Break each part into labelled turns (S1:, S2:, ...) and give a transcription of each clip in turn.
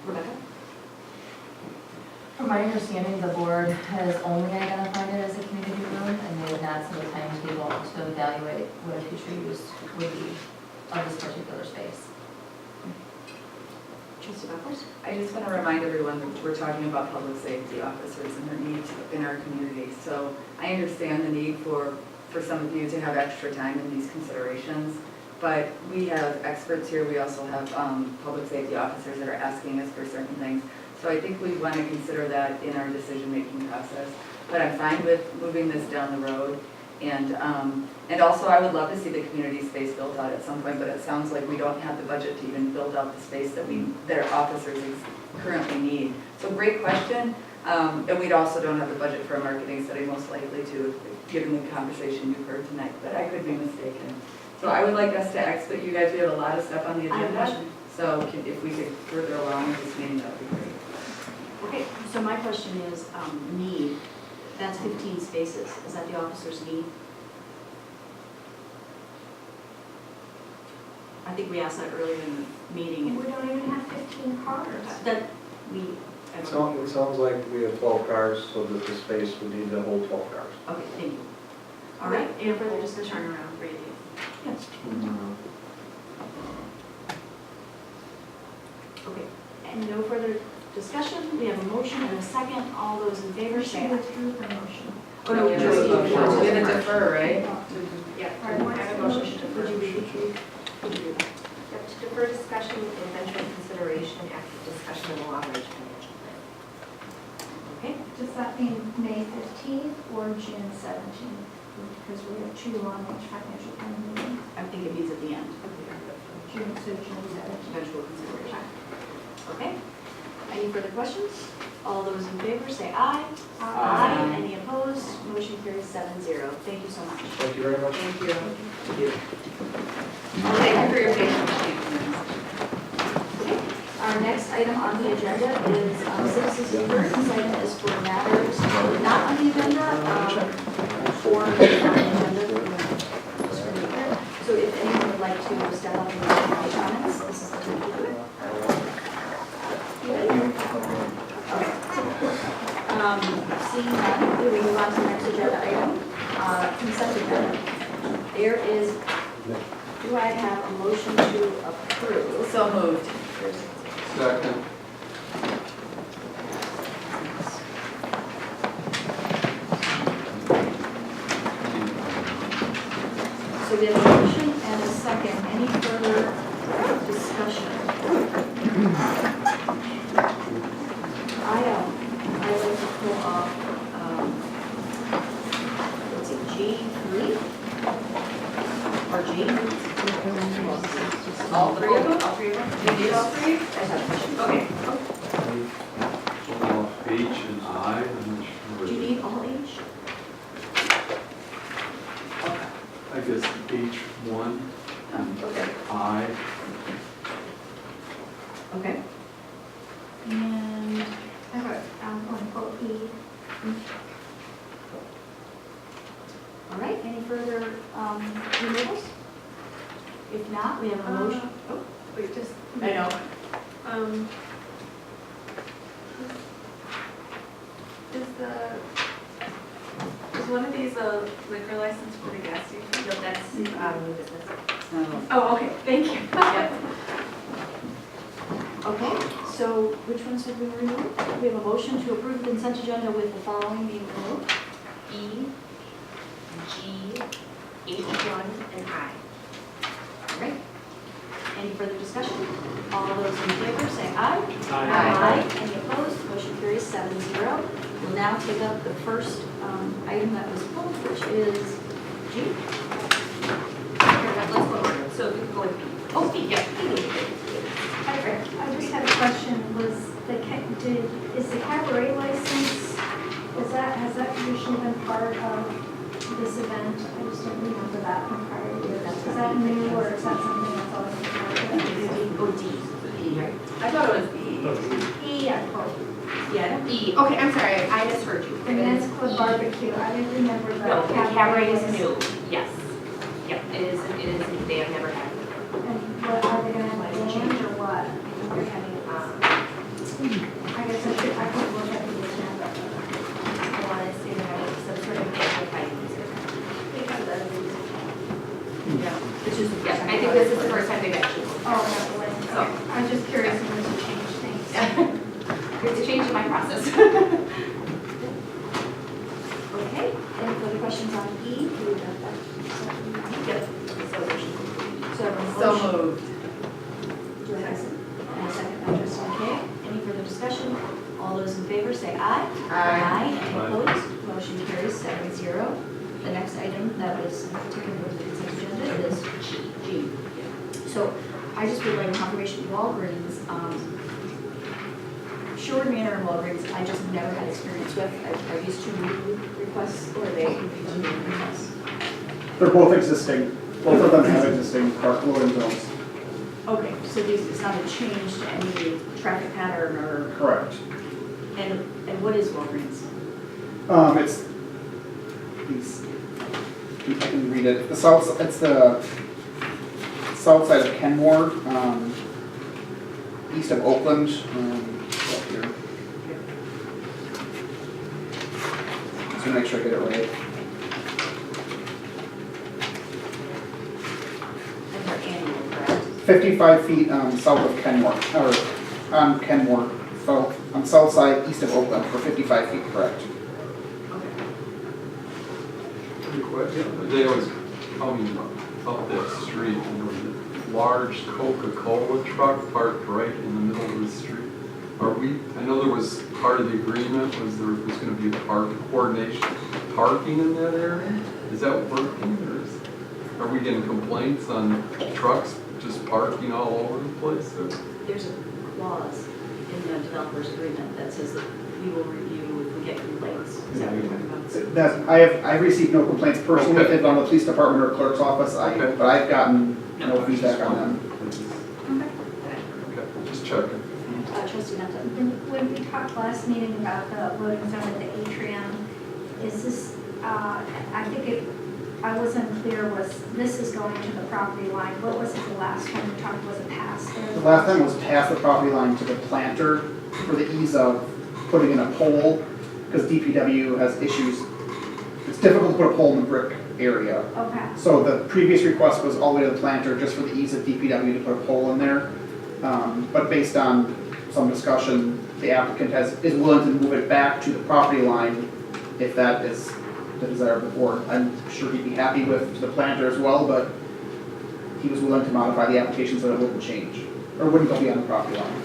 S1: Rebecca?
S2: From my understanding, the board has only identified it as a community room, and they have not set a timetable to evaluate what a future use would be of this particular space.
S1: Trustee Buckles?
S3: I just want to remind everyone that we're talking about public safety officers and their needs in our community. So I understand the need for some of you to have extra time in these considerations, but we have experts here. We also have public safety officers that are asking us for certain things. So I think we want to consider that in our decision-making process. But I'm fine with moving this down the road. And also I would love to see the community space built out at some point, but it sounds like we don't have the budget to even build out the space that our officers currently need. So great question. And we also don't have the budget for a marketing study, most likely to, given the conversation you've heard tonight, but I could be mistaken. So I would like us to expedite, you guys, we have a lot of stuff on the agenda. So if we could further along with this meeting, that would be great.
S1: Okay, so my question is, need, that's 15 spaces. Is that the officer's need? I think we asked that earlier in the meeting.
S4: We don't even have 15 cars.
S1: That we.
S5: It sounds like we have 12 cars, so that the space would need to hold 12 cars.
S1: Okay, thank you. All right, any further discussion? Turn around for you. Yes. Okay, and no further discussion. We have a motion and a second. All those in favor say aye.
S4: Withdrew her motion.
S1: Oh, no,
S3: We have to defer, right?
S6: Yeah,
S4: All right,
S6: I have a motion to
S1: Would you
S6: defer.
S1: read it? Would you read it?
S6: Yep, to defer discussion with eventual consideration after discussion of the long-range financial plan.
S1: Okay,
S4: Does that mean May 15th or June 17th? Because we have two long-range financial plan meetings.
S1: I think it means at the end.
S4: June 17th.
S1: Eventual consideration. Okay, any further questions? All those in favor say aye.
S3: Aye.
S1: Any opposed? Motion carries 7-0. Thank you so much.
S5: Thank you very much.
S3: Thank you.
S1: Thank you for your patience. Okay, our next item on the agenda is citizens' hearing. This item is for matters not on the agenda, for on the agenda. So if anyone would like to step up and make comments, this is the time to do it. Seeing none, we will move on to the next agenda item, consent agenda. There is, do I have a motion to approve?
S3: So moved.
S5: Second.
S1: So we have a motion and a second. Any further discussion? I'd like to pull off, what's it, G3? Or G?
S3: All three of them?
S1: All three of them?
S3: You need all three?
S1: I just have a question.
S3: Okay.
S7: H and I, I'm not sure.
S1: Do you need all H?
S7: I guess H1 and
S3: Okay.
S7: I.
S1: Okay. And,
S4: I'm going for E.
S1: all right, any further removals? If not, we have a motion. Oh,
S6: Wait, just,
S1: I know.
S6: is one of these a liquor license for the gas station?
S1: No, that's new business.
S6: Oh, okay, thank you.
S1: Okay, so which ones have we removed? We have a motion to approve the consent agenda with the following being removed.
S6: E, G, H1, and I.
S1: All right. Any further discussion? All those in favor say aye.
S3: Aye.
S1: Any opposed? Motion carries 7-0. We'll now take up the first item that was pulled, which is G.
S6: Let's go over. So you can go with B.
S1: Oh, B, yeah.
S4: I just had a question, is the cabaret license, has that traditionally been part of this event? I just don't remember that from prior years. Is that new or is that something that's always been part of it?
S1: Oh, D. Right.
S3: I thought it was E.
S4: E, I quote.
S1: Yeah.
S6: E, okay, I'm sorry, I misheard you.
S4: The Men's Club Barbecue, I didn't remember the
S6: No, the cabaret is
S4: was.
S6: new, yes. Yep, it is, they have never had it.
S4: And what, are they gonna have like lunch or what?
S6: They're having,
S1: my process. Okay, any further questions on E? Yep.
S3: So moved.
S1: Do I have a second? And a second by trustee McKay. Any further discussion? All those in favor say aye.
S3: Aye.
S1: Any opposed? Motion carries 7-0. The next item that was taken from the consent agenda is G. So I just would like confirmation, Walgreens, Shorewood Manor and Walgreens, I just never had experience with. Are these two new requests or are they continuing requests?
S8: They're both existing. Both of them have existing park loading zones.
S1: Okay, so it's not a change to any traffic pattern or,
S8: Correct.
S1: and what is Walgreens?
S8: It's these. I can read it. It's the south side of Kenmore, east of Oakland. Up here. Just to make sure I get it right.
S1: And they're annual, correct?
S8: 55 feet south of Kenmore, or on Kenmore, on south side east of Oakland for 55 feet, correct.
S7: Good question. They always coming up that street, and there was a large Coca-Cola truck parked right in the middle of the street. I know there was part of the agreement was there was gonna be coordination, parking in that area? Is that working, or are we getting complaints on trucks just parking all over the place?
S1: There's a clause in the developer's agreement that says that we will review if we get complaints. Is that what you're talking about?
S8: I've received no complaints personally, if they've gone to the police department or clerk's office,
S7: Okay.
S8: but I've gotten no feedback on them.
S7: Okay, just checking.
S1: Trustee Netta?
S4: When we talked last meeting about the loading zone at the atrium, is this, I wasn't clear, this is going to the property line. What was it the last time we talked, was it past there?
S8: The last time was past the property line to the planter for the ease of putting in a pole, because DPW has issues. It's difficult to put a pole in the brick area.
S4: Okay.
S8: So the previous request was all the way to the planter just for the ease of DPW to put a pole in there. But based on some discussion, the applicant is willing to move it back to the property line if that is the desire of the board. I'm sure he'd be happy with the planter as well, but he was willing to modify the application so that it wouldn't change, or wouldn't go beyond the property line.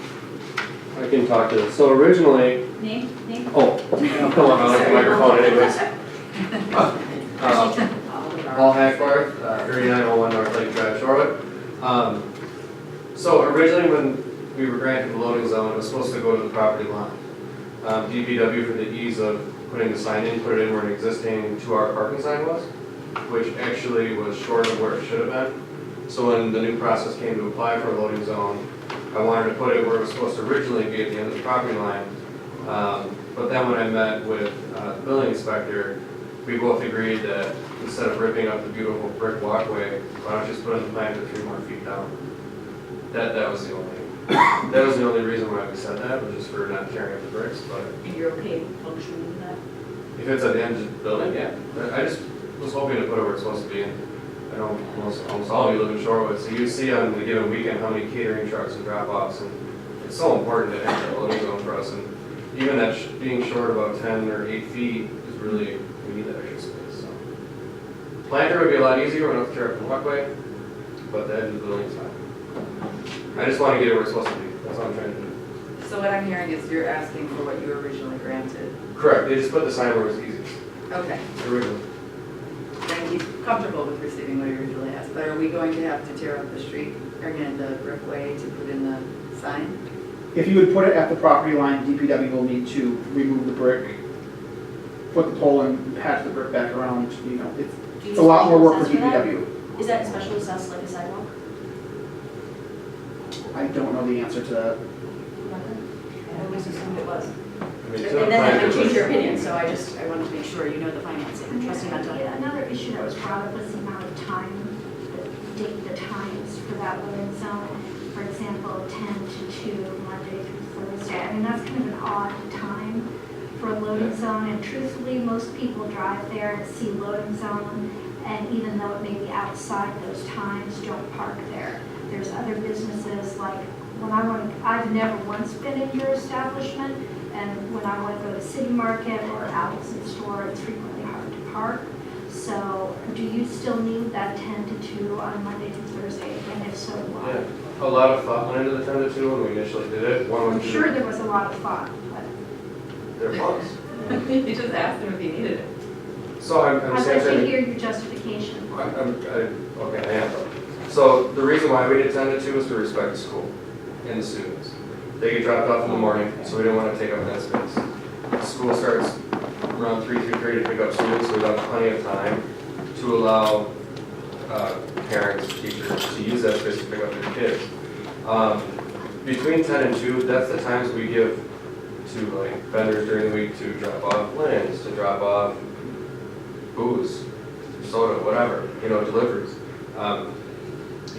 S5: I can talk to this. So originally,
S1: Name?
S5: oh, I'm calling on the microphone anyways. Paul Hackbarth, 3901 North Lake Drive, Shorewood. So originally when we were granted the loading zone, it was supposed to go to the property line. DPW, for the ease of putting the sign in, put it in where an existing 2-hour parking sign was, which actually was short of where it should have been. So when the new process came to apply for a loading zone, I wanted to put it where it was supposed to originally be at the end of the property line. But then when I met with the building inspector, we both agreed that instead of ripping up the beautiful brick walkway, why don't you just put in the planter 3 more feet down? That was the only reason why we said that, was just for not tearing up the bricks, but
S1: And you're okay functioning with that?
S5: if it's at the end of the building, yeah. I just was hoping to put it where it's supposed to be, and I know almost all of you live in Shorewood, so you see on the given weekend how many catering trucks and drop-offs, and it's so important to have that loading zone for us, and even that being short about 10 or 8 feet is really, we need that extra space, so. Planter would be a lot easier, we don't have to tear up the walkway, but the edge of the building's fine. I just want to get it where it's supposed to be, that's what I'm trying to do.
S3: So what I'm hearing is you're asking for what you originally granted.
S5: Correct, they just put the sign where it was easiest,
S3: Okay,
S5: originally.
S3: then he's comfortable with receiving what he originally asked, but are we going to have to tear up the street, or again, the brickway to put in the sign?
S8: If you would put it at the property line, DPW will need to remove the brick, put the pole in, patch the brick back around,
S1: Do you
S8: it's a lot more work for
S1: special assess
S8: DPW.
S1: Is that special assessed like a sidewalk?
S8: I don't know the answer to that.
S1: I always assumed it was.
S5: I mean,
S1: And
S5: to the
S1: then that
S5: planter
S1: might change
S5: was-
S1: your opinion, so I wanted to make sure you know the financing. Trustee Netta?
S4: Yeah, another issue that was brought up was the amount of time, the times for that loading zone. For example, 10 to 2, Monday through Thursday. I mean, that's kind of an odd time for a loading zone, and truthfully, most people drive there and see loading zone, and even though it may be outside those times, don't park there. There's other businesses like when I want, I've never once been in your establishment, and when I want to go to City Market or Allison's store, it's frequently hard to park. So do you still need that 10 to 2 on Monday through Thursday, and if so, why?
S5: Yeah, a lot of thought went into the 10 to 2 when we initially did it. One
S4: I'm
S5: was
S4: sure there was a lot of thought, but
S5: there was.
S3: You just asked them if you needed it.
S5: So I'm
S4: I'd like
S5: saying,
S4: to hear your justification.
S5: okay, I am. So the reason why we did 10 to 2 is to respect the school and the students. They get dropped off in the morning, so we didn't want to take up that space. School starts around 3:30 to pick up students, so we have plenty of time to allow parents, teachers to use that space to pick up their kids. Between 10 and 2, that's the times we give to like vendors during the week to drop off linens, to drop off booze, soda, whatever, deliveries.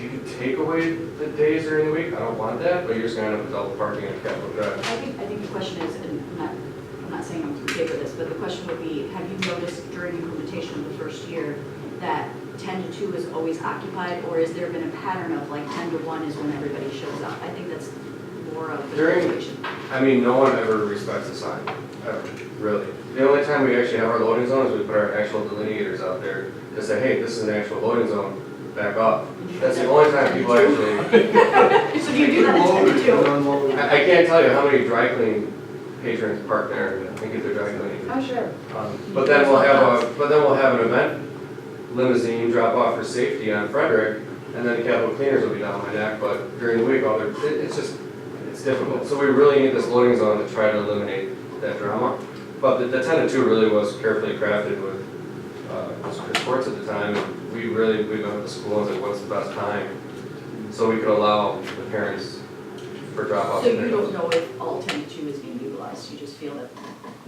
S5: You can take away the days during the week, I don't want that, but you're just gonna end up with double parking at Capitol Drive.
S1: I think the question is, and I'm not saying I'm okay for this, but the question would be, have you noticed during implementation of the first year that 10 to 2 is always occupied, or has there been a pattern of like 10 to 1 is when everybody shows up? I think that's more of the situation.
S5: No one ever respects a sign, ever, really. The only time we actually have our loading zone is we put our actual delineators out there to say, hey, this is an actual loading zone, back off. That's the only time people actually.
S1: So do you do that at 10 to 2?
S5: I can't tell you how many dry clean patrons park there and get their dry cleaning.
S3: Oh, sure.
S5: But then we'll have an event limousine drop off for safety on Frederick, and then the Capitol cleaners will be down my neck. But during the week, it's difficult. So we really need this loading zone to try to eliminate that drama. But the 10 to 2 really was carefully crafted with sports at the time. And we met with the school and said, what's the best time? So we could allow the parents for drop off.
S1: So you don't know if all 10 to 2 is being utilized, you just feel that,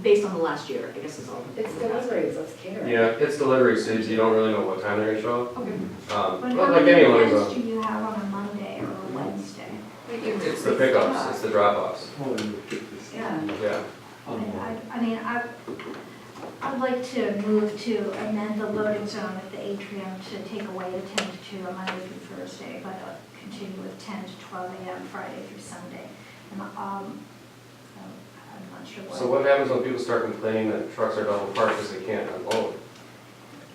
S1: based on the last year, I guess is all.
S3: It's deliveries, it's catering.
S5: Yeah, it's delivery, so you don't really know what time they're gonna show up.
S1: Okay.
S4: But
S5: But
S4: how
S5: like
S4: many
S5: any loading
S4: events
S5: zone,
S4: do you have on a Monday or a Wednesday?
S5: it's the pickups, it's the drop offs.
S3: Yeah.
S5: Yeah.
S4: I'd like to move to amend the loading zone at the atrium to take away the 10 to 2 on Monday through Thursday, but continue with 10 to 12 a.m. Friday through Sunday. And I'm not sure what.
S5: So what happens when people start complaining that trucks are double parked because they can't unload?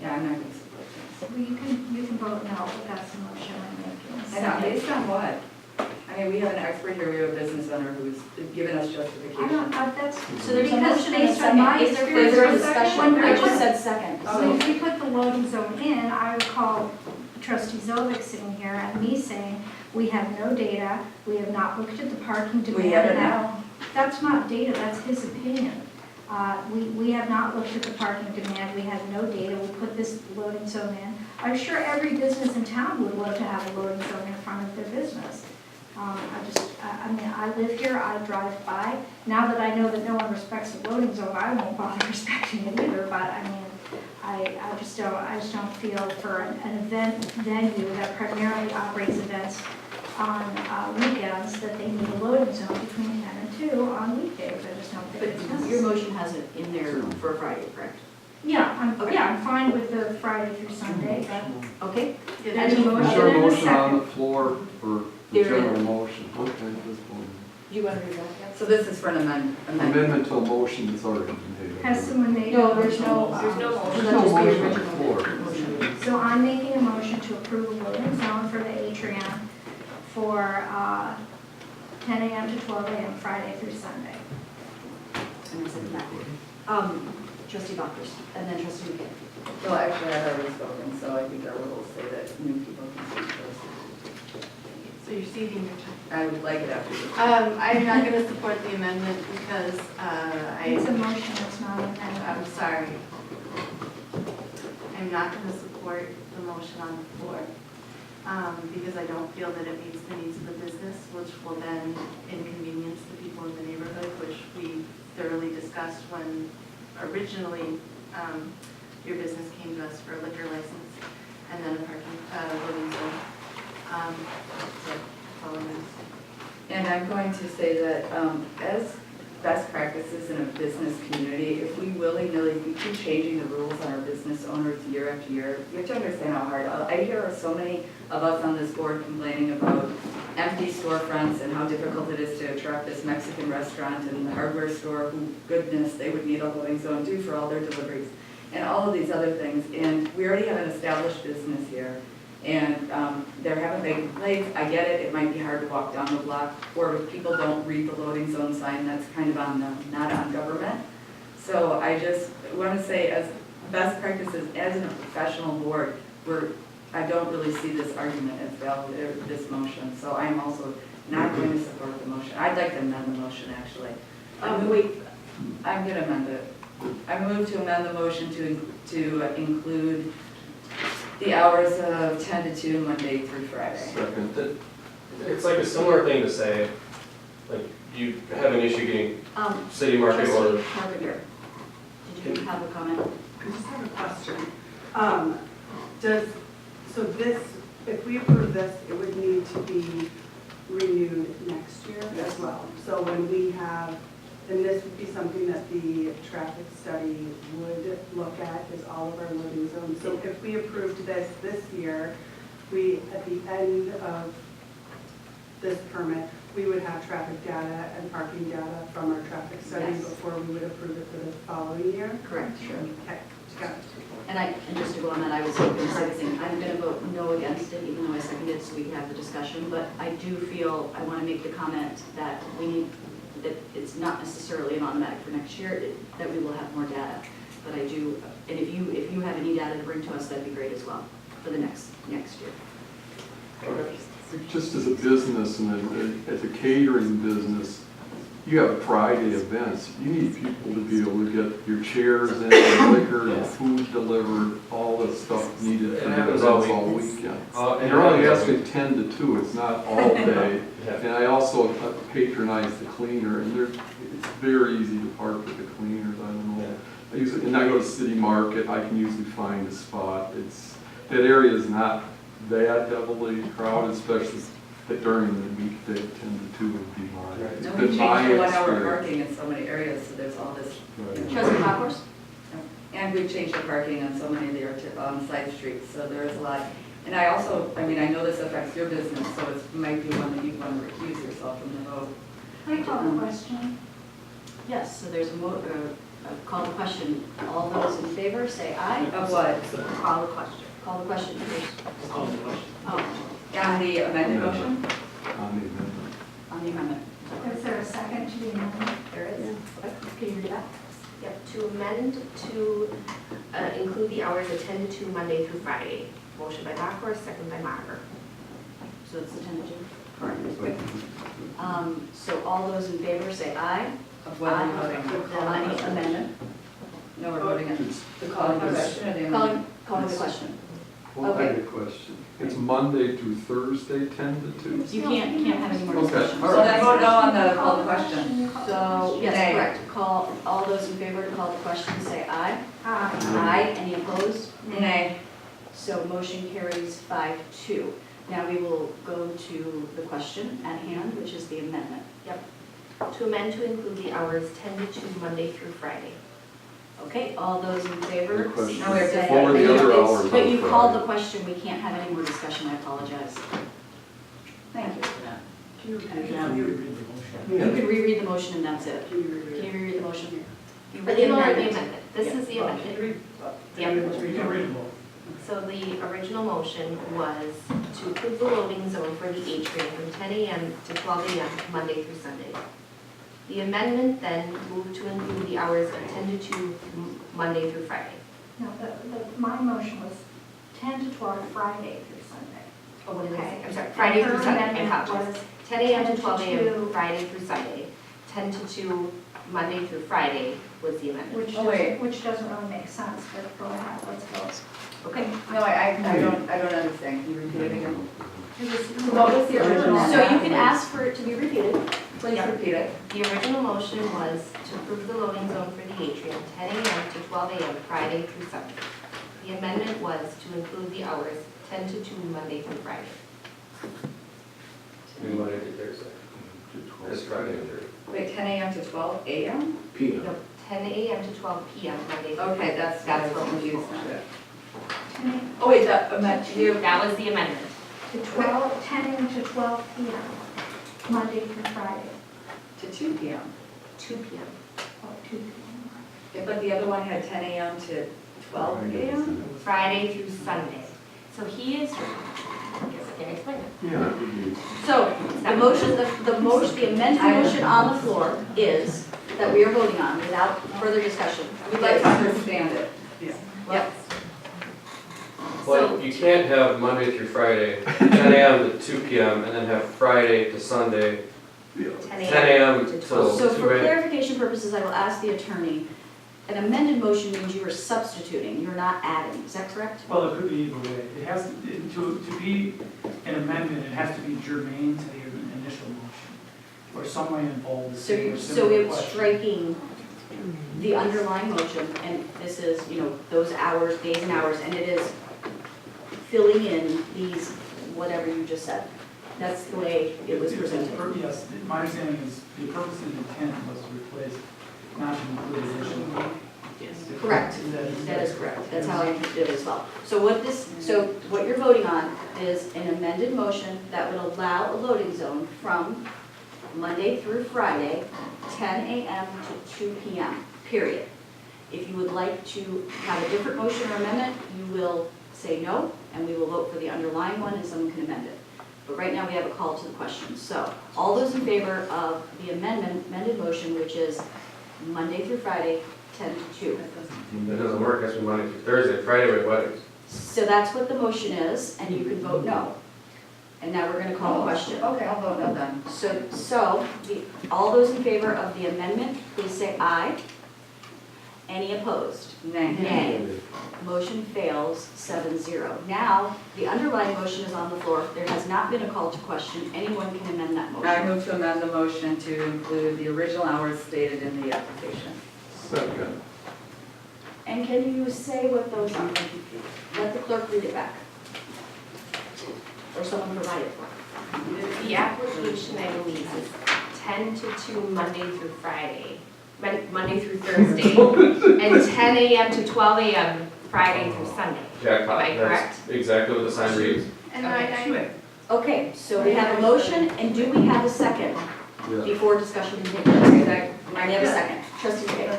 S3: Yeah, I'm not going to support this.
S4: Well, you can vote no, but that's the motion I'm making.
S3: I know, based on what? I mean, we have an expert here, we have a business owner who's given us
S4: I
S3: justification.
S4: don't, that's,
S1: So there's a
S4: because
S1: motion and a
S4: based on my
S1: second, is there
S4: experience.
S1: further
S4: with-
S1: discussion?
S4: when
S1: I
S4: we
S1: just
S4: put-
S1: said second,
S4: So
S1: so.
S4: if we put the loading zone in, I recall trustee Zovic sitting here and me saying, we have no data, we have not looked at the parking demand.
S3: We haven't
S4: now. That's not data, that's his opinion. We have not looked at the parking demand, we have no data, we put this loading zone in. I'm sure every business in town would love to have a loading zone in front of their business. I live here, I drive by. Now that I know that no one respects the loading zone, I won't bother respecting it either, but I just don't feel for an event venue that primarily operates events on weekends, that they need a loading zone between 10 and 2 on weekdays. I just don't think it's
S1: But
S4: necessary.
S1: your motion has it in there for Friday, correct?
S4: Yeah,
S1: Okay.
S4: I'm fine with the Friday through Sunday, but
S1: Okay?
S4: There's a motion.
S7: Is there a
S4: and a
S7: motion on
S4: second.
S7: the floor for the
S1: There
S7: general
S1: is.
S7: motion? Okay, this one.
S1: Do you want to read that?
S3: So this is for an amendment.
S7: Amendment to a motion that's already been made.
S4: has someone made?
S1: No,
S4: a
S1: there's no
S4: motion?
S1: motion.
S7: There's no motion on the floor.
S4: So I'm making a motion to approve a loading zone for the atrium for 10 a.m. to 12 a.m. Friday through Sunday.
S1: And I said that. Trustee Buckers, and then trustee McKay.
S3: Well, actually, I've already spoken, so I think I will say that new people can speak first.
S9: So you're ceding your time.
S3: I would like it after this.
S9: I'm not going to support the amendment because
S4: It's a motion, it's not an
S9: I'm
S4: amendment.
S9: sorry. I'm not going to support the motion on the floor because I don't feel that it meets the needs of the business, which will then inconvenience the people in the neighborhood, which we thoroughly discussed when originally your business came to us for a liquor license and then a parking loading zone. So that's all I'm going to say.
S3: And I'm going to say that as best practices in a business community, if we willy-nilly, we keep changing the rules on our business owners year after year, you have to understand how hard, I hear so many of us on this board complaining about empty storefronts and how difficult it is to attract this Mexican restaurant and the hardware store, who, goodness, they would need a loading zone too for all their deliveries, and all of these other things. And we already have an established business here, and they're having big complaints. I get it, it might be hard to walk down the block, or if people don't read the loading zone sign, that's kind of on them, not on government. So I just want to say, as best practices, as a professional board, I don't really see this argument as valid, or this motion, so I'm also not going to support the motion. I'd like to amend the motion, actually.
S1: Wait,
S3: I'm going to amend it. I move to amend the motion to include the hours of 10 to 2, Monday through Friday.
S7: Second.
S5: It's like a similar thing to say, like, you have an issue getting city market or.
S1: Trustee Carpenter, did you have a comment?
S10: I just have a question. So this, if we approve this, it would need to be renewed next year as well. So when we have, and this would be something that the traffic study would look at, is all of our loading zones. So if we approved this year, at the end of this permit, we would have traffic data and parking data from our traffic study
S1: Yes.
S10: before we would approve it for the following year?
S1: Correct, sure.
S10: Okay, got it.
S1: And just to go on that, I was hoping the same thing. I'm going to vote no against it, even though I seconded it, so we can have the discussion. But I do feel, I want to make the comment that we need, that it's not necessarily an automatic for next year, that we will have more data. But I do, and if you have any data to bring to us, that'd be great as well, for the next year.
S7: Just as a business and as a catering business, you have Friday events. You need people to be able to get your chairs in, the liquor, the food delivered, all the stuff needed for
S5: It
S7: the
S5: happens
S7: events
S5: all
S7: all
S5: week.
S7: weekend.
S5: And
S7: And you're only asking 10 to 2, it's not all day.
S5: Yeah.
S7: And I also patronize the cleaner, and it's very easy to park with the cleaners, I don't know. And I go to City Market, I can usually find a spot. That area is not that heavily crowded, especially during the weekday, 10 to 2 would be my,
S5: Right.
S7: it's
S3: No, we
S7: been
S3: changed
S7: my
S3: to 1 hour
S7: experience.
S3: parking in so many areas, so there's all this.
S7: Right.
S1: Trustee Hawkors?
S3: And we've changed the parking on so many of the side streets, so there is a lot. And I also, I know this affects your business, so it might be one that you want to recuse yourself from the vote.
S4: Can I call the question?
S1: Yes, so there's a call the question. All those in favor, say aye.
S3: Of what?
S1: Call the question. Call the question first.
S5: Call the question.
S1: Oh,
S3: On the amended motion?
S7: On the amendment.
S1: on the amendment.
S4: Is there a second to the amendment?
S1: There is. Can you read that?
S6: Yep, to amend to include the hours of 10 to 2, Monday through Friday. Motion by Bachhorst, second by Maher.
S1: So it's the 10 to 2? Correct. So all those in favor, say aye.
S3: Of what are we voting
S1: On
S3: on?
S1: the amendment.
S3: No, we're voting on the calling the question or the amendment?
S1: Calling the question.
S7: Well, I
S1: Okay.
S7: have a question. It's Monday through Thursday, 10 to 2?
S1: You can't have any more
S7: Okay.
S1: discussion.
S7: All
S3: So then vote no on the call the question.
S4: You call the
S1: So,
S4: question.
S1: yes,
S3: Nay.
S1: correct. Call, all those in favor to call the question, say aye.
S4: Aye.
S1: Aye. Any opposed?
S3: Nay.
S1: So motion carries 5-2. Now we will go to the question at hand, which is the amendment.
S6: To amend to include the hours 10 to 2, Monday through Friday.
S1: Okay, all those in favor?
S7: Good question.
S3: No, we have to-
S1: say-
S7: What were the other
S1: It's-
S7: hours
S1: But
S7: on
S1: you called the
S7: Friday?
S1: question, we can't have any more discussion, I apologize. Thank you for that. You can reread the motion and that's it. Can you reread the motion?
S6: But these are the amendment. This is the amendment.
S11: Yeah.
S6: So the original motion was to approve the loading zone for the atrium from 10 a.m. to 12 a.m. Monday through Sunday. The amendment then moved to include the hours of 10 to 2 Monday through Friday.
S4: No, my motion was 10 to 12 Friday through Sunday.
S6: Oh, what did I say?
S4: Okay.
S6: I'm sorry, Friday through
S4: Her
S6: Sunday, I
S4: amendment
S6: apologize.
S4: was
S6: 10 a.m.
S4: 10
S6: to 12
S4: to
S6: a.m.
S4: 2.
S6: Friday through Sunday. 10 to 2 Monday through Friday was the amendment.
S4: Which
S3: Oh, wait.
S4: doesn't really make sense, but go ahead, let's go.
S6: Okay.
S3: No, I don't understand. Can you repeat it again?
S1: What was the original? So you can ask for it to be repeated.
S3: Please
S6: Yeah.
S3: repeat it.
S6: The original motion was to approve the loading zone for the atrium, 10 a.m. to 12 a.m. Friday through Sunday. The amendment was to include the hours 10 to 2 Monday through Friday.
S5: We wanted it Thursday. This Friday and Thursday.
S3: Wait, 10 a.m. to 12 a.m.?
S6: No, 10 a.m. to 12 p.m. Monday through
S3: Okay,
S6: Friday.
S3: that's what confused me. Oh, wait, that amendment,
S6: That was the amendment.
S4: to 10 a.m. to 12 p.m., Monday through Friday.
S3: To 2 p.m.
S6: 2 p.m.
S4: Oh, 2 p.m.
S3: But the other one had 10 a.m. to 12 a.m.?
S6: Friday through Sunday. So he is, I guess I can explain it.
S7: Yeah, that would be.
S1: So, the motion, the amended motion on the floor is, that we are voting on without further discussion.
S3: We'd like to understand it.
S10: Yeah.
S1: Yep.
S5: Well, you can't have Monday through Friday, 10 a.m. to 2 p.m., and then have Friday to Sunday,
S6: 10
S5: 10 a.m.
S6: to
S5: till
S6: 12.
S1: So
S5: 2
S1: for
S5: a.m.
S1: clarification purposes, I will ask the attorney, an amended motion means you are substituting, you're not adding, is that correct?
S11: Well, it could be either way. It has, to be an amendment, it has to be germane to the initial motion, or some way involved the
S1: So
S11: same
S1: you,
S11: or
S1: so
S11: similar
S1: it's
S11: question.
S1: striking the underlying motion, and this is, those hours, days and hours, and it is filling in these, whatever you just said. That's the way it was presented.
S11: Yes, my understanding is the purpose and intent was to replace, not to include additional.
S1: Correct. That is correct. That's how I understood it as well. So what you're voting on is an amended motion that would allow a loading zone from Monday through Friday, 10 a.m. to 2 p.m., period. If you would like to have a different motion or amendment, you will say no, and we will vote for the underlying one, and someone can amend it. But right now, we have a call to the question. So, all those in favor of the amended motion, which is Monday through Friday, 10 to 2.
S5: That doesn't work, that's Monday through Thursday, Friday we have weddings.
S1: So that's what the motion is, and you can vote no. And now we're gonna call the question.
S3: Okay, I'll vote no then.
S1: All those in favor of the amendment, please say aye. Any opposed?
S3: Nay.
S1: Nay. Motion fails 7-0. Now, the underlying motion is on the floor. There has not been a call to question. Anyone can amend that
S3: I
S1: motion.
S3: move to amend the motion to include the original hours stated in the application.
S7: Second.
S1: And can you say what those are? Let the clerk read it back. Or someone provide it for me.
S6: The application, I believe, is 10 to 2 Monday through Friday, Monday through Thursday, and 10 a.m. to 12 a.m. Friday through Sunday.
S5: Jackpot,
S6: Am I correct?
S5: that's exactly what the sign reads.
S9: And
S6: Okay.
S1: Okay, so we have a motion, and do we have a second
S7: Yeah.
S1: before discussion can take place? I have a second. Trustee Tate.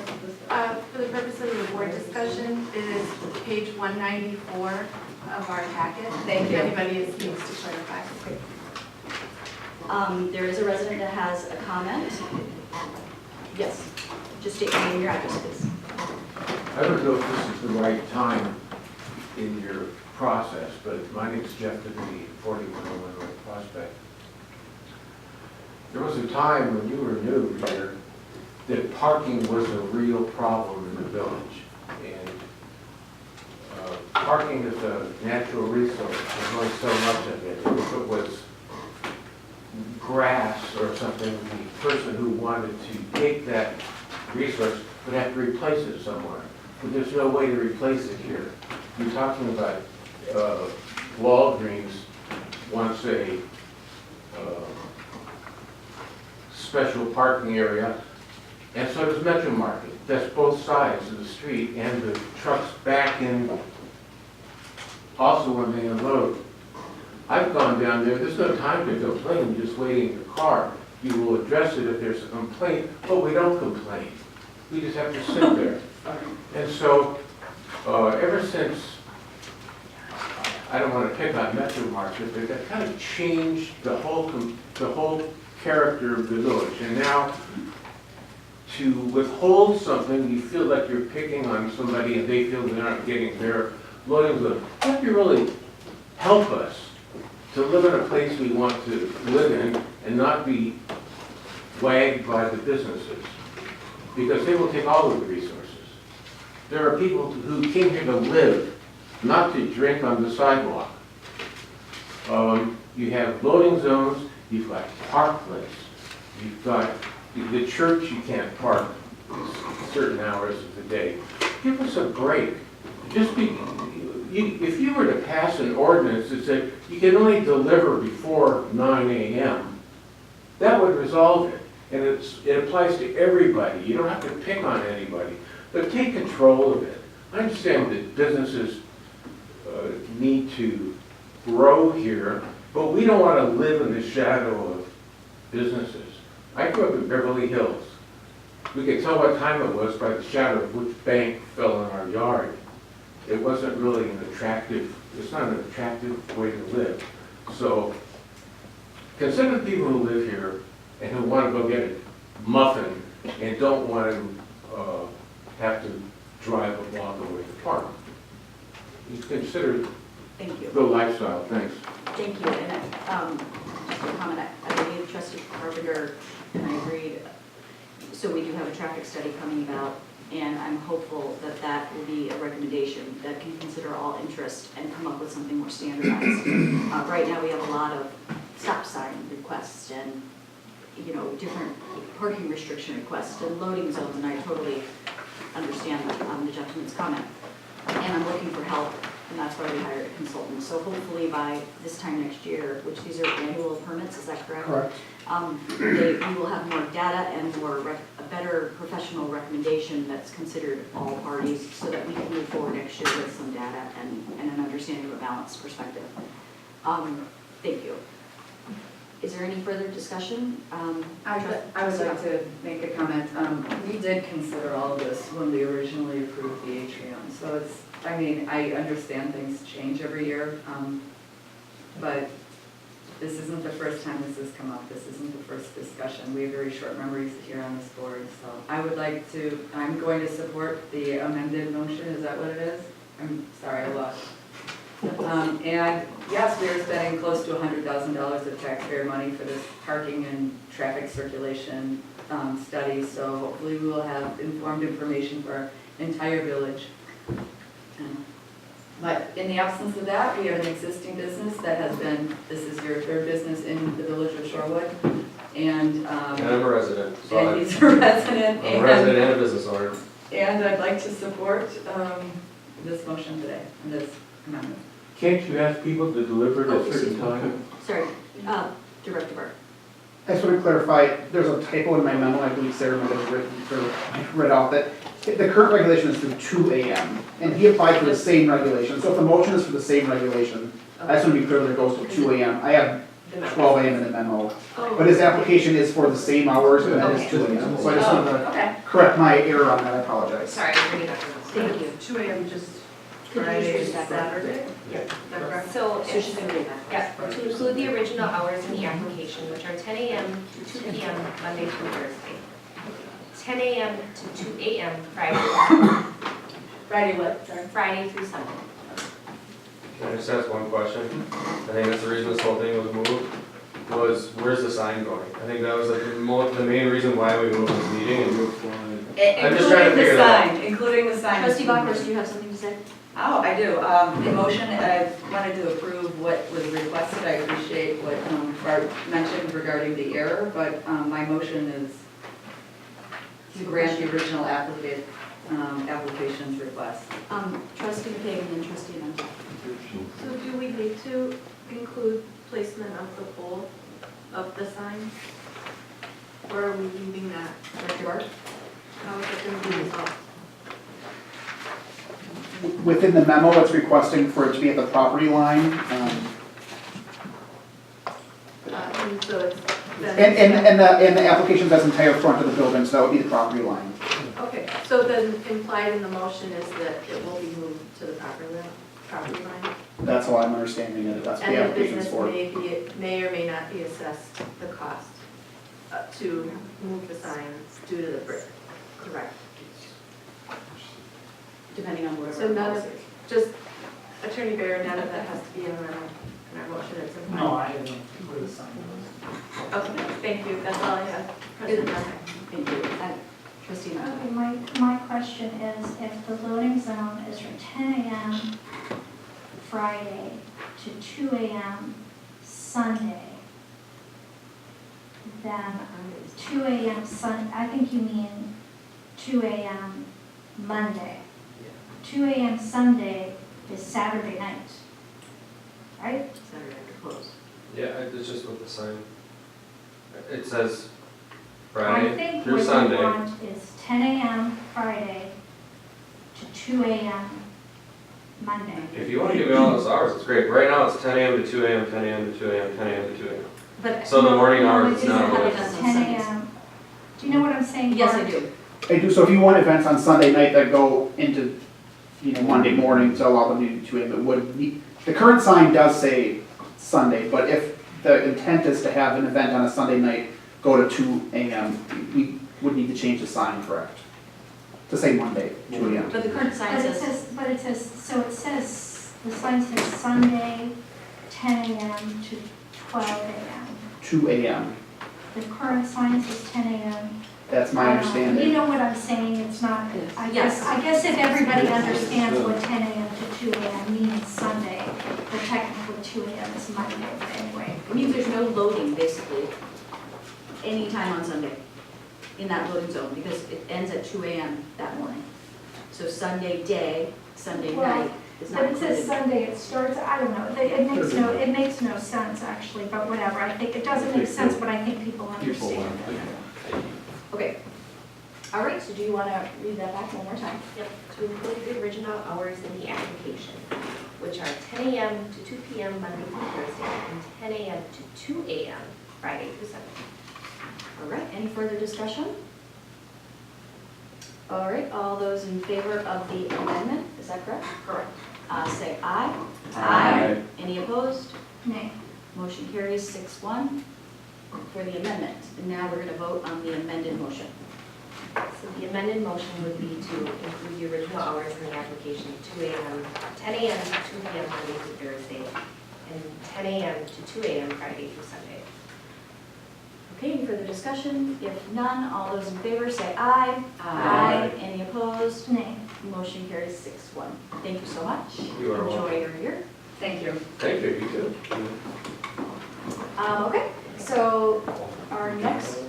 S9: For the purpose of the board discussion, it is page 194 of our packet.
S1: Thank you.
S9: If anybody needs to clarify.
S1: There is a resident that has a comment. Yes, just state your name and your address, please.
S12: I don't know if this is the right time in your process, but my name's Jeff Devine, 4101 North Prospect. There was a time when you were new here that parking was a real problem in the village. And parking is a natural resource. There's only so much of it. If it was grass or something, the person who wanted to take that resource would have to replace it somewhere. But there's no way to replace it here. You're talking about Walgreens wants a special parking area, and so does Metro Market. That's both sides of the street, and the trucks back in also when they unload. I've gone down there, there's no time to complain, you're just waiting in the car. You will address it if there's a complaint, but we don't complain. We just have to sit there. And so, ever since, I don't want to pick on Metro Market, but that kind of changed the whole character of the village. And now, to withhold something, you feel like you're picking on somebody and they feel they're not getting their loading zone. You have to really help us to live in a place we want to live in and not be wagged by the businesses, because they will take all of the resources. There are people who came here to live, not to drink on the sidewalk. You have loading zones, you've got parklets, you've got the church you can't park certain hours of the day. Give us a break. If you were to pass an ordinance that said you can only deliver before 9 a.m., that would resolve it. And it applies to everybody. You don't have to pick on anybody, but take control of it. I understand that businesses need to grow here, But we don't want to live in the shadow of businesses. I grew up in Beverly Hills. We could tell what time it was by the shadow of which bank fell in our yard. It wasn't really an attractive, it's not an attractive way to live. So consider the people who live here and who want to go get a muffin and don't want to have to drive a block away to park. You consider
S1: Thank you.
S12: the lifestyle, thanks.
S1: Thank you, and, just a comment, I believe trustee Carpenter and I agreed, so we do have a traffic study coming about, and I'm hopeful that that will be a recommendation that can consider all interest and come up with something more standardized. Right now, we have a lot of stop sign requests and, you know, different parking restriction requests and loading zones, and I totally understand the gentleman's comment. And I'm looking for help, and that's why we hired a consultant. So hopefully by this time next year, which these are annual permits, is that correct?
S8: Correct.
S1: We will have more data and a better professional recommendation that's considered all parties so that we can move forward next year with some data and an understanding of a balanced perspective. Thank you. Is there any further discussion?
S3: I would like to make a comment. We did consider all of this when we originally approved the atrium. So it's, I mean, I understand things change every year, but this isn't the first time this has come up. This isn't the first discussion. We have very short memories here on this board. So I would like to, I'm going to support the amended motion. Is that what it is? I'm sorry, I lost. And yes, we are spending close to $100,000 of taxpayer money for this parking and traffic circulation study. So hopefully we will have informed information for our entire village. But in the absence of that, we have an existing business that has been, this is your third business in the village of Shorewood. And
S5: I'm a resident, so
S3: and he's a resident.
S5: I'm a resident and a business owner.
S3: And I'd like to support this motion today, and this amendment.
S12: Can't you ask people to deliver at
S1: Oh,
S12: a certain
S1: excuse me.
S12: time?
S1: Sorry, Director Burke.
S8: I just want to clarify, there's a typo in my memo, I believe Sarah might have read off that the current regulation is through 2 AM, and he applied for the same regulation, so if the motion is for the same regulation, I just want to be clear that it goes to 2 AM. I have 12 AM in the memo, but his application is for the same hours, and that is 2 AM. So I just wanted to
S3: Okay.
S8: correct my error on that, I apologize.
S6: Sorry, I didn't read that.
S1: Thank you.
S10: 2 AM just
S1: Could you
S10: Friday,
S1: just read that?
S10: Saturday?
S1: Yeah.
S10: Is that correct?
S6: So,
S1: So she's gonna read that.
S6: yeah, to include the original hours in the application, which are 10 a.m. to 2 p.m. Monday through Thursday, 10 a.m. to 2 a.m.
S3: Friday what, sorry?
S6: Friday through Sunday.
S5: Can I just ask one question? I think that's the reason this whole thing was moved, was where's the sign going? I think that was like the main reason why we moved this meeting. I'm just trying to figure it out.
S3: Including the sign.
S1: Trustee Bachhorst, do you have something to say?
S3: Oh, I do. The motion, I wanted to approve what was requested. I appreciate what Bart mentioned regarding the error, but my motion is to grant the original application's request.
S1: Trustee McKagan and trustee Amanda.
S9: So do we need to include placement of the pole of the sign? Or are we leaving that?
S1: Director Burke?
S9: How is it going to be resolved?
S8: Within the memo, it's requesting for it to be at the property line,
S9: And so it's.
S8: and the application says entire front of the building, so that would be the property line.
S9: Okay, so then implied in the motion is that it will be moved to the property line?
S8: That's how I'm understanding it, that's what the
S9: And the
S8: application's
S9: business
S8: for.
S9: may or may not be assessed the cost to move the signs due to the brick, correct?
S1: Depending on whatever.
S9: So none
S1: policy
S9: of,
S1: is.
S9: just Attorney Barron, none of that has to be in our motion, it's implied?
S11: No, I don't know where the sign goes.
S9: Okay, thank you, that's all I have. President Dunn.
S1: Thank you. Trustee Amanda.
S4: Okay, my question is, if the loading zone is from 10 AM Friday to 2 AM Sunday, then 2 AM I think you mean 2 AM Monday. 2 AM Sunday is Saturday night, right?
S1: Saturday after close.
S5: Yeah, it's just with the sign. It says
S4: I
S5: Friday
S4: think
S5: through
S4: what you
S5: Sunday.
S4: want is 10 AM Friday to 2 AM Monday.
S5: If you wanna give me all those hours, it's great. Right now, it's 10 AM to 2 AM, 10 AM to 2 AM, 10 AM to 2 AM.
S6: But
S5: So the morning
S4: No,
S5: hours
S4: it
S5: is not
S4: doesn't
S5: really.
S4: have it at 10 a.m. Do you know what I'm saying?
S6: yes, I
S4: Bart?
S6: do.
S8: I do, so if you want events on Sunday night that go into, Monday morning to allow them to do 2 AM, it would be, the current sign does say Sunday, but if the intent is to have an event on a Sunday night go to 2 AM, we would need to change the sign, correct? To say Monday, 2 AM.
S1: But the current sign
S4: But it
S1: says,
S4: says, the sign says Sunday, 10 a.m. to 12 a.m.
S8: 2 AM,
S4: The current sign says 10 a.m.
S8: that's my
S4: You
S8: understanding.
S4: know what I'm saying, it's not,
S1: Yes.
S4: I guess if everybody understands what 10 a.m. to 2 a.m. means Sunday, but technically 2 a.m. is Monday, but anyway.
S1: it means there's no loading, basically, anytime on Sunday in that loading zone, because it ends at 2 AM that morning. So Sunday day, Sunday
S4: Well,
S1: night is not
S4: But it says
S1: included.
S4: Sunday, it starts, I don't know, it makes no sense actually, but whatever, I think, it doesn't make sense, but I think people understand.
S1: Okay. All right, so do you want to read that back one more time?
S6: Yep, to include the original hours in the application, which are 10 AM to 2 PM Monday through Thursday, and 10 AM to 2 AM Friday through Sunday.
S1: All right, any further discussion? All right, all those in favor of the amendment, is that correct?
S6: Correct.
S1: Say aye.
S7: Aye.
S1: Any opposed?
S4: Nay.
S1: Motion carries 6-1 for the amendment. And now we're going to vote on the amended motion.
S6: So the amended motion would be to include the original hours in the application, 2 AM, 10 AM to 2 PM Monday through Thursday, and 10 AM to 2 AM Friday through Sunday.
S1: Okay, any further discussion? If none, all those in favor say aye.
S6: Aye.
S1: Any opposed?
S4: Nay.
S1: Motion carries 6-1. Thank you so much.
S5: You are welcome.
S1: Enjoy your year.
S3: Thank you.
S5: Thank you, you too.
S1: Okay, so our next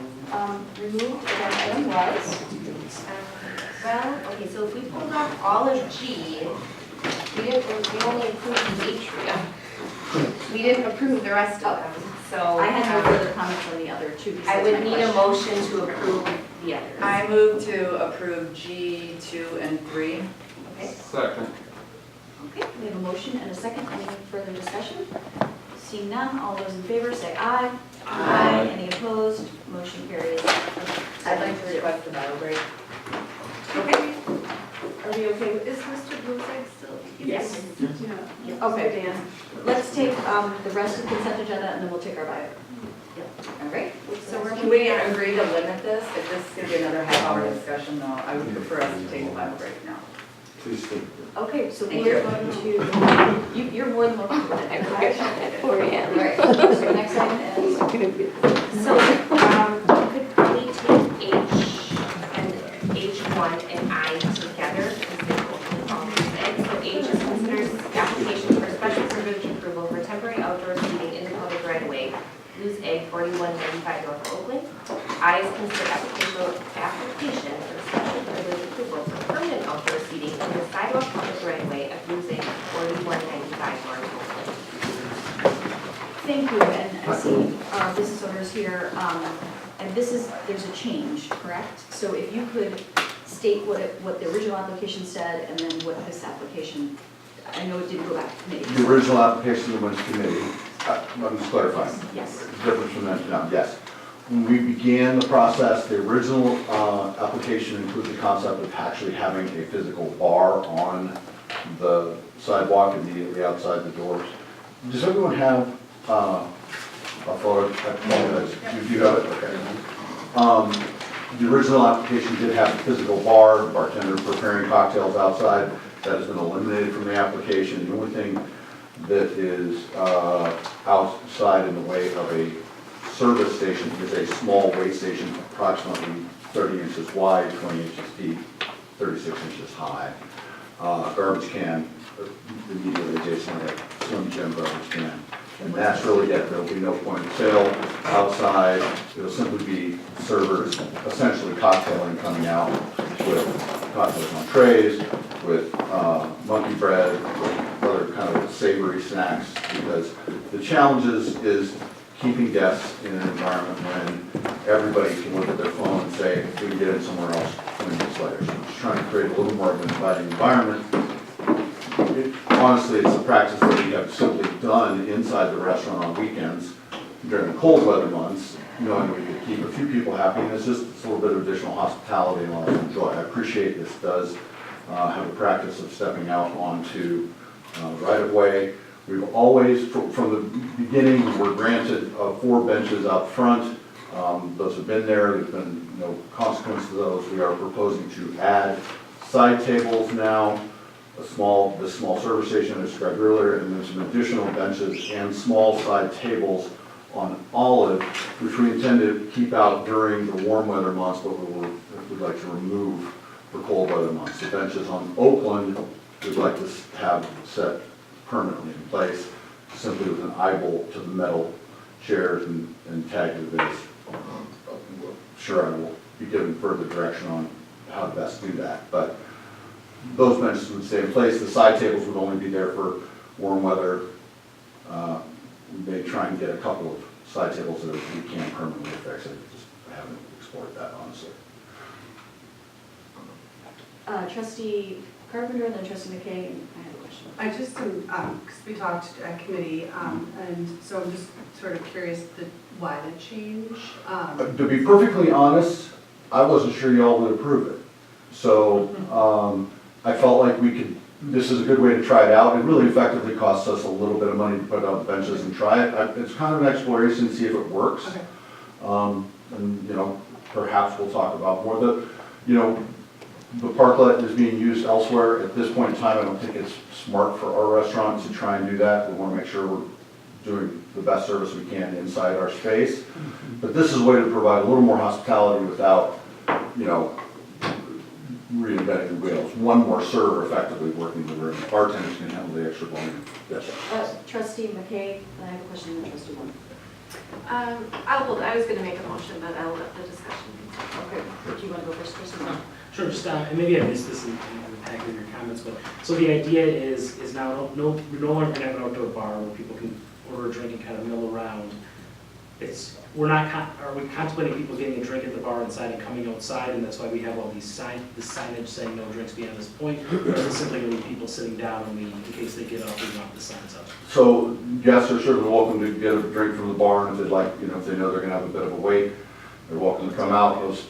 S1: removed agenda item was,
S6: Well, okay, so if we pulled off all of G, we only approved the atrium. We didn't approve the rest of them, so.
S1: I had no further comments on the other two.
S6: I
S1: besides
S6: would
S1: my
S6: need a
S1: question.
S6: motion to approve the others.
S3: I move to approve G, 2, and 3.
S6: Okay,
S7: Second.
S1: Okay, we have a motion and a second. Any further discussion? Seeing none, all those in favor say aye.
S3: Aye.
S1: Any opposed? Motion carries.
S3: I'd like to request a bio break.
S1: Okay,
S9: Are we okay with, is Mr. Bluesegg still?
S1: Yes.
S9: Yeah.
S1: Okay.
S9: Dan.
S1: Let's take the rest of the consent agenda and then we'll take our bio. All right?
S9: So we're
S3: Can we agree to limit this? If this is going to be another half-hour discussion, though, I would prefer us to take a bio break now.
S12: Please think.
S1: Okay, so
S3: Thank
S1: we're going to, you're more than welcome to take a bio. All right, so the next item is,
S6: so, you could probably take H and H1 and I together, because they're both all the same. So H is considered application for special permit approval for temporary outdoor seating in the public right of way, Lose Egg 4195 North Oakland. I is considered application for special permit approval for permanent outdoor seating in the sidewalk public right of way of Lose Egg 4195 North Oakland.
S1: thank you, and I see our business owners here, and there's a change, correct? So if you could state what the original application said and then what this application, I know it didn't go back to committee.
S13: The original application that went to committee, I'm just clarifying,
S1: Yes.
S13: difference from that now, yes. When we began the process, the original application included the concept of actually having a physical bar on the sidewalk immediately outside the doors. Does everyone have a photo? I apologize. Do you have it? Okay. The original application did have a physical bar, bartender preparing cocktails outside. That has been eliminated from the application. The only thing that is outside in the way of a service station is a small weigh station, approximately 30 inches wide, 20 inches deep, 36 inches high. Garbage can immediately adjacent to a Slim Jim garbage can. And that's really it. There'll be no point of sale outside. It'll simply be servers, essentially cocktailing coming out with cocktails on trays, with monkey bread, with other kind of savory snacks, because the challenge is keeping guests in an environment when everybody can look at their phone and say, we can get in somewhere else 20 minutes later. So I'm just trying to create a little more of an inviting environment. honestly, it's a practice that we have simply done inside the restaurant on weekends during the cold weather months, knowing we could keep a few people happy, and it's just a little bit of additional hospitality and a lot of enjoy. I appreciate this does have a practice of stepping out onto right of way. We've always, from the beginning, we were granted 4 benches out front. Those have been there. There's been no consequence to those. We are proposing to add side tables now, this small service station I described earlier, and then some additional benches and small side tables on Olive, which we intend to keep out during the warm weather months, but we'd like to remove for cold weather months. The benches on Oakland, we'd like to have set permanently in place, simply with an eye bolt to the metal chairs and tag to the base. Sure, I will be given further direction on how to best do that, but those benches would stay in place. The side tables would only be there for warm weather. We may try and get a couple of side tables that we can permanently fix. I haven't explored that, honestly.
S1: Trustee Carpenter and then trustee McKay, and I have a question.
S10: I just, because we talked at committee, and so I'm just sort of curious why the change?
S13: To be perfectly honest, I wasn't sure y'all would approve it. So I felt like this is a good way to try it out. It really effectively costs us a little bit of money to put out the benches and try it. It's kind of an exploration to see if it works.
S10: Okay.
S13: And, perhaps we'll talk about more. The parklet is being used elsewhere. At this point in time, I don't think it's smart for our restaurant to try and do that. We want to make sure we're doing the best service we can inside our space. But this is a way to provide a little more hospitality without, reinventing the wheels. One more server effectively working the room. Bartenders can handle the extra volume. Yes.
S1: Trustee McKay, I have a question, and trustee Wong.
S9: I was gonna make a motion, but I'll let the discussion.
S1: Okay, do you want to go first, trustee Wong?
S11: Sure, just, and maybe I missed this in the packet of your comments, but, so the idea is now, we're no longer gonna have an outdoor bar where people can order a drink and kind of mill around. Are we contemplating people getting a drink at the bar inside and coming outside, and that's why we have all these signage saying no drinks beyond this point? Or is it simply gonna be people sitting down and in case they get up, we want the signs up?
S13: So guests are certainly welcome to get a drink from the bar, and if they'd like, if they know they're gonna have a bit of a wait, they're welcome to come out. Those,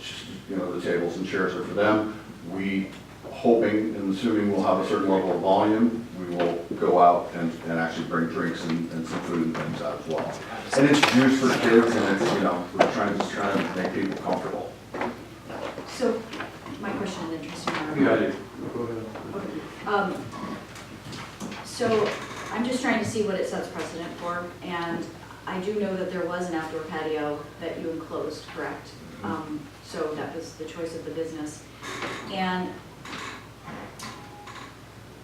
S13: the tables and chairs are for them. We, hoping and assuming we'll have a certain level of volume, we will go out and actually bring drinks and some food and things out as well. And it's juice for kids, and it's, we're trying to make people comfortable.
S1: So, my question, and then trustee Martin.
S7: Yeah,
S11: Go ahead.
S1: Okay. So, I'm just trying to see what it sets precedent for, and I do know that there was an outdoor patio that you enclosed, correct? So that was the choice of the business. And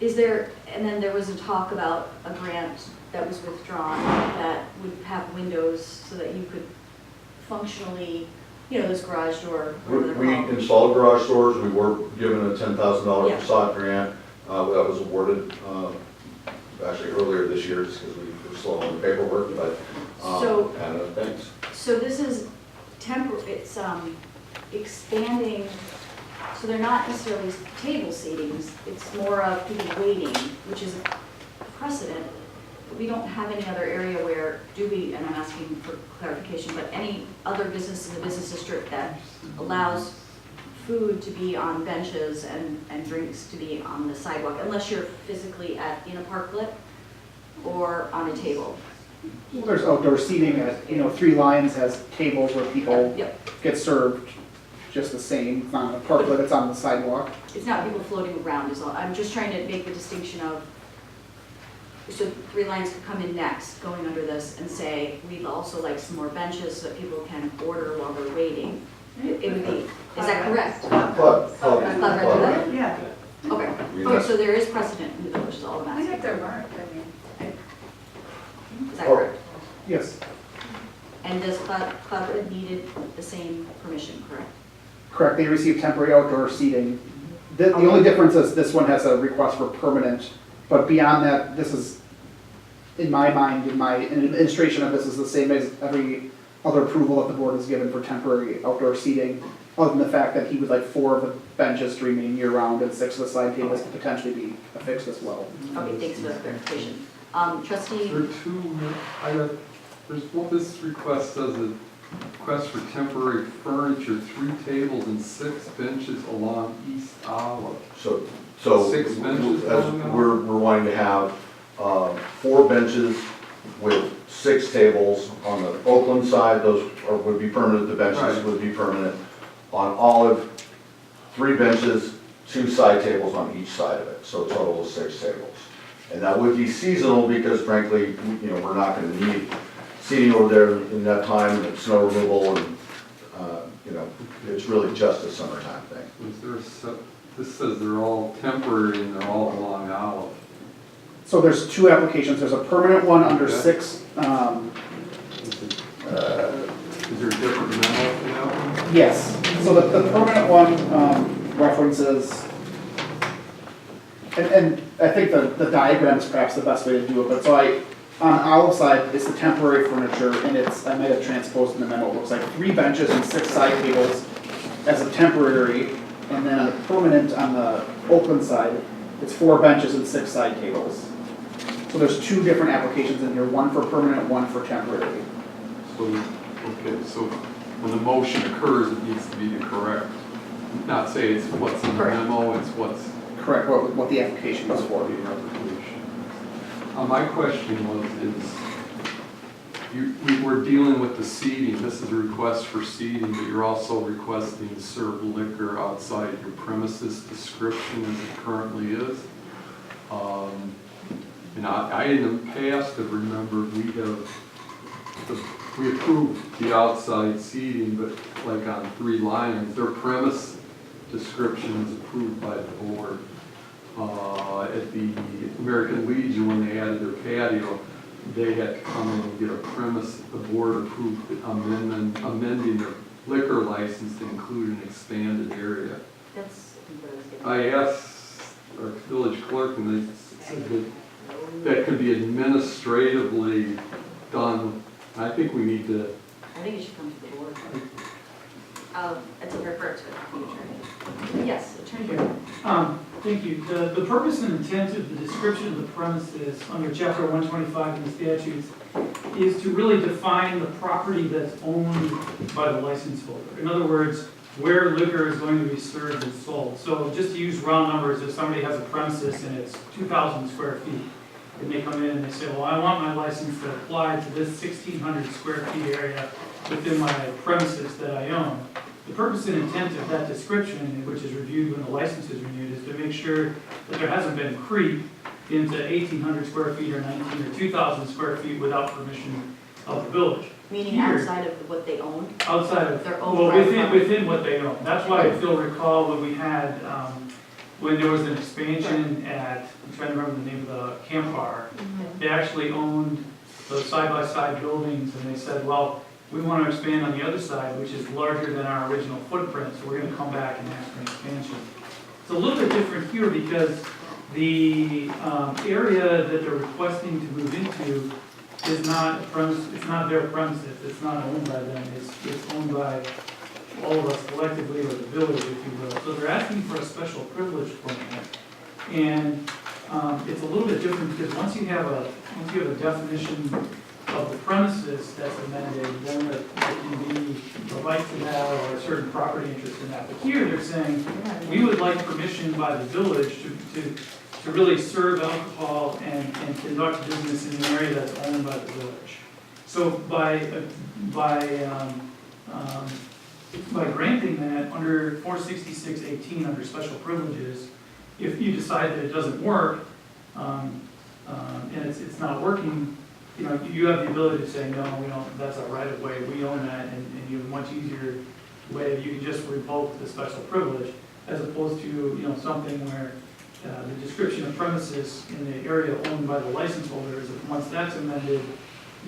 S1: then there was a talk about a grant that was withdrawn that would have windows so that you could functionally, this garage door. whatever they're
S13: We
S1: called.
S13: installed garage doors. We were given a $10,000
S1: Yeah.
S13: facade grant. That was awarded actually earlier this year, just because we were slow on the paperwork, but and thanks.
S1: So this is it's expanding, so they're not necessarily table seatings, it's more of people waiting, which is a precedent. We don't have any other area where, and I'm asking for clarification, but any other business in the business district that allows food to be on benches and drinks to be on the sidewalk, unless you're physically in a parklet or on a table.
S8: Well, there's outdoor seating at, 3 Lions has tables where people
S1: Yep.
S8: get served just the same. It's not on a parklet, it's on the sidewalk.
S1: It's not people floating around is all. I'm just trying to make the distinction of, so 3 Lions could come in next, going under this, and say, we'd also like some more benches so that people can order while they're waiting. It would be, is that correct?
S10: Yeah.
S1: Okay, so there is precedent in the village, is all I'm
S3: I
S1: asking.
S3: think there weren't,
S1: Is that correct?
S8: Yes,
S1: And does Cloudwood needed the same permission, correct?
S8: correct. They receive temporary outdoor seating. The only difference is this one has a request for permanent, but beyond that, this is, in my mind, in my administration of this, is the same as every other approval that the board has given for temporary outdoor seating. other than the fact that he would like 4 of the benches to remain year-round and 6 of the side tables to potentially be affixed as well.
S1: Okay, thanks for the clarification. Trustee,
S7: There are two, this request says a request for temporary furniture, 3 tables and 6 benches along East Olive.
S13: So
S7: 6 benches
S13: as
S7: going on?
S13: we're wanting to have 4 benches with 6 tables on the Oakland side, those would be permanent, the benches
S7: Right.
S13: would be permanent. On Olive, 3 benches, 2 side tables on each side of it, so a total of 6 tables. And that would be seasonal because frankly, we're not gonna need seating over there in that time, and snow removal, and, it's really just a summertime thing.
S7: Is there this says they're all temporary and they're all along Olive.
S8: So there's 2 applications, there's a permanent one under
S7: Okay.
S8: 6,
S7: Is there a different memo for that one?
S8: yes, so the permanent one references, and I think the diagram is perhaps the best way to do it, but so on Olive side, it's the temporary furniture, and I might have transposed in the memo, it looks like 3 benches and 6 side tables as a temporary, and then on the permanent on the Oakland side, it's 4 benches and 6 side tables. So there's 2 different applications in here, one for permanent, one for temporary.
S7: So when the motion occurs, it needs to be the correct, not say it's what's in the
S8: Correct.
S7: memo, it's what's
S8: Correct, what the application was for.
S7: the application. My question we were dealing with the seating, this is a request for seating, but you're also requesting to serve liquor outside your premises description as it currently is. And I in the past have remembered we approved the outside seating, but like on 3 Lions, their premise description was approved by the board. At the American Legion, when they added their patio, they had to come in and get a premise, the board approved amending their liquor license to include an expanded area.
S1: that's what I was getting.
S7: I asked our village clerk, and they said that could be administratively done. I think we need to,
S1: I think it should come to the board. It's a refer to the attorney. Yes, Attorney General.
S14: Thank you. The purpose and intent of the description of the premises under chapter 125 in the statutes is to really define the property that's owned by the license holder. In other words, where liquor is going to be served and sold. So just to use round numbers, if somebody has a premises and it's 2,000 square feet, and they come in and they say, well, I want my license to apply to this 1,600 square feet area within my premises that I own. The purpose and intent of that description, which is reviewed when the license is renewed, is to make sure that there hasn't been creep into 1,800 square feet or 19 or 2,000 square feet without permission of the village.
S1: Meaning
S14: Here-
S1: outside of what they own?
S14: Outside of,
S1: Their own
S14: well,
S1: private
S14: within,
S1: property.
S14: within what they own. That's why if you'll recall when we had, when there was an expansion at, I'm trying to remember the name of the camp bar, they actually owned those side-by-side buildings, and they said, well, we want to expand on the other side, which is larger than our original footprint, so we're going to come back and ask for an expansion. It's a little bit different here because the area that they're requesting to move into is not it's not their premises, it's not owned by them, it's owned by all of us collectively, or the village, if you will. So they're asking for a special privilege permit. And it's a little bit different because once you have a definition of the premises that's amended, then there can be a right to that or a certain property interest in that. But here they're saying, we would like permission by the village to really serve alcohol and conduct business in an area that's owned by the village. So by granting that under 466-18 under special privileges, if you decide that it doesn't work, and it's not working, you have the ability to say, no, we don't, that's our right of way, we own that, and you have a much easier way, you can just revoke the special privilege, as opposed to, something where the description of premises in the area owned by the license holder is that once that's amended,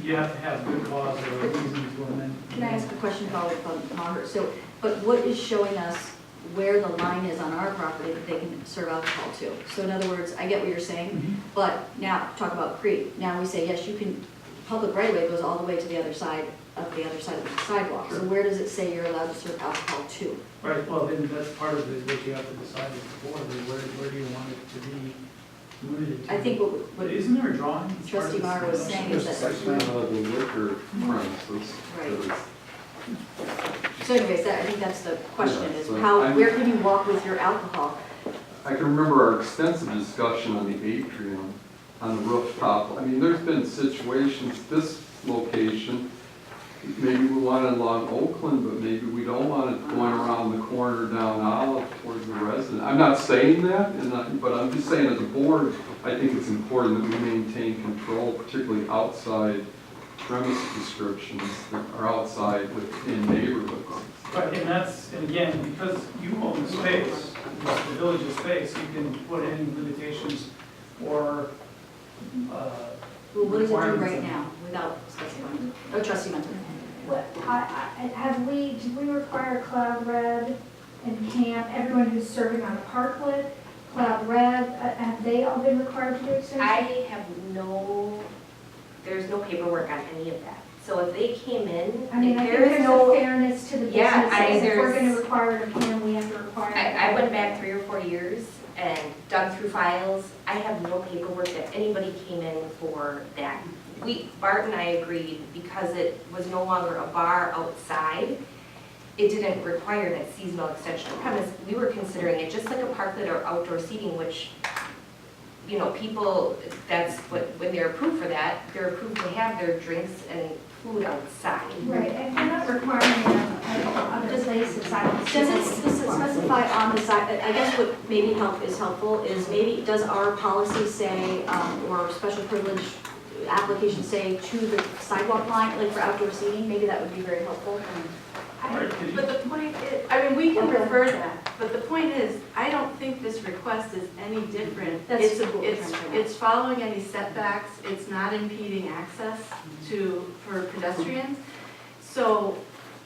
S14: you have to have good cause or a reason to amend.
S1: Can I ask a question about Margaret? So, but what is showing us where the line is on our property that they can serve alcohol to? So in other words, I get what you're saying, but now talk about creep. Now we say, yes, you can, public right of way goes all the way to the other side of the other side of the sidewalk. So where does it say you're allowed to serve alcohol to?
S14: Right, well, then that's part of it, what you have to decide as a board, is where do you want it to be limited to?
S1: I think
S14: But isn't there a drawing? as part of
S1: Trustee
S14: this?
S1: Mara was saying is that,
S7: The liquor premises.
S1: Right. so anyways, I think that's the question,
S7: Yeah,
S1: is
S7: so
S1: how,
S7: I'm-
S1: where can you walk with your alcohol?
S7: I can remember our extensive discussion on the atrium, on the rooftop. I mean, there's been situations, this location, maybe we want it along Oakland, but maybe we don't want it going around the corner down Olive towards the resident. I'm not saying that, but I'm just saying as a board, I think it's important that we maintain control, particularly outside premise descriptions that are outside within neighborhoods.
S14: Right, and again, because you own the space, it's the village's space, you can put any limitations or,
S1: Well, what does it do
S14: requirements
S1: right
S14: in it.
S1: now without specifying? Oh, Trustee Mentor.
S4: Do we require Cloud Red and Camp, everyone who's serving on Parklet, Cloud Red, have they all been required to do extension?
S6: I have there's no paperwork on any of that. So if they came in,
S4: I mean, I think
S6: there is
S4: there's a
S6: no,
S4: fairness to the
S6: Yeah,
S4: businesses, if we're
S6: there's-
S4: gonna require it of him, we have to require it.
S6: I went back 3 or 4 years and dug through files. I have no paperwork that anybody came in for that. Bart and I agreed, because it was no longer a bar outside, it didn't require that seasonal extension of premise. We were considering it just like a parklet or outdoor seating, which, you know, people, that's what, when they're approved for that, they're approved to have their drinks and food outside.
S4: Right, and we're not requiring it of other places, I don't.
S1: Does it specify on the side, I guess what maybe is helpful is maybe, does our policy say, or special privilege application say to the sidewalk line, like for outdoor seating? Maybe that would be very helpful.
S14: Right, could you-
S9: But the point is, I mean, we can
S1: Okay.
S9: refer that, but the point is, I don't think this request is any different.
S1: That's
S9: It's-
S1: what we're
S9: it's-
S1: trying to find out.
S9: It's following any setbacks, it's not impeding access for pedestrians. So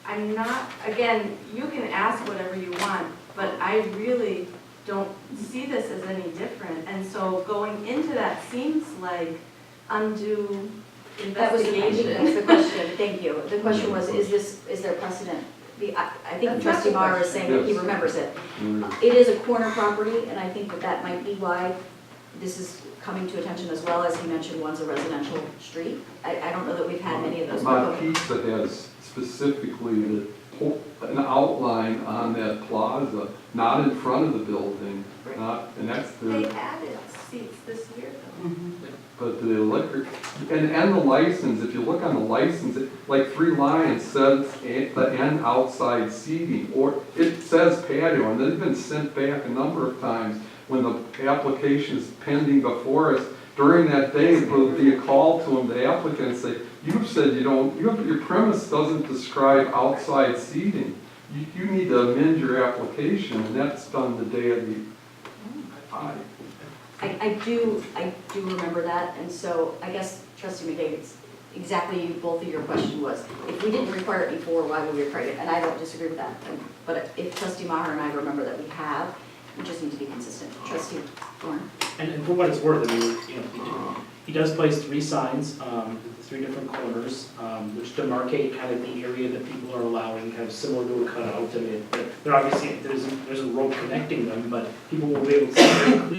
S9: I'm not, again, you can ask whatever you want, but I really don't see this as any different. And so going into that seems like undue
S1: That was, I think that's
S9: investigation.
S1: the question, thank you. The question was, is there precedent? I think
S9: That's
S1: Trustee
S9: not the
S1: Mara is saying that he
S7: Yes.
S1: remembers it. It is a corner property, and I think that might be why this is coming to attention as well. As he mentioned, one's a residential street. I don't know that we've had many of those.
S7: My pizza has specifically an outline on that plaza, not in front of the building, not, and that's
S9: They
S7: the,
S9: added seats this year though.
S7: but the liquor, and the license, if you look on the license, like 3 lines says the and outside seating, or it says patio, and they've been sent back a number of times when the application is pending before us. During that day, it will be a call to them, the applicant, and say, you've said your premise doesn't describe outside seating. You need to amend your application, and that's done the day of the,
S1: I do remember that, and so I guess, Trustee McKay, it's exactly both of your question was, if we didn't require it before, why would we require it? And I don't disagree with that. But if Trustee Maher and I remember that we have, we just need to be consistent. Trustee Thorne?
S11: And for what it's worth, I mean, you know, he does place 3 signs, 3 different corners, which demarcate kind of the area that people are allowing, kind of similar to a cutout. I mean, but they're obviously, there's a road connecting them, but people will be able to see very clearly